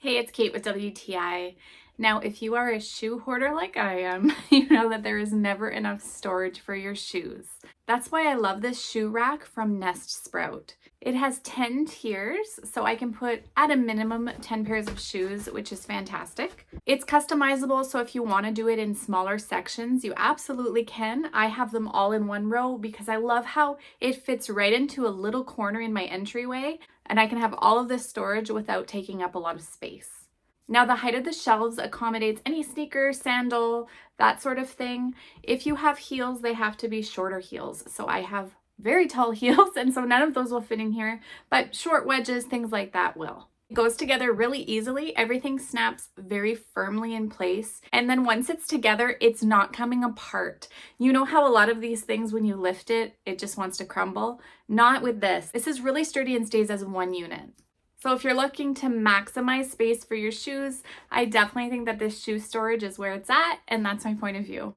Hey, it's Kate with WTI. Now, if you are a shoe hoarder like I am, you know that there is never enough storage for your shoes. That's why I love this shoe rack from NestSprout. It has 10 tiers, so I can put at a minimum 10 pairs of shoes, which is fantastic. It's customizable, so if you want to do it in smaller sections, you absolutely can. I have them all in one row because I love how it fits right into a little corner in my entryway, and I can have all of this storage without taking up a lot of space. Now, the height of the shelves accommodates any sneaker, sandal, that sort of thing. If you have heels, they have to be shorter heels. So I have very tall heels, and so none of those will fit in here, but short wedges, things like that will. It goes together really easily. Everything snaps very firmly in place. And then once it's together, it's not coming apart. You know how a lot of these things, when you lift it, it just wants to crumble? Not with this. This is really sturdy and stays as one unit. So if you're looking to maximize space for your shoes, I definitely think that this shoe storage is where it's at, and that's my point of view.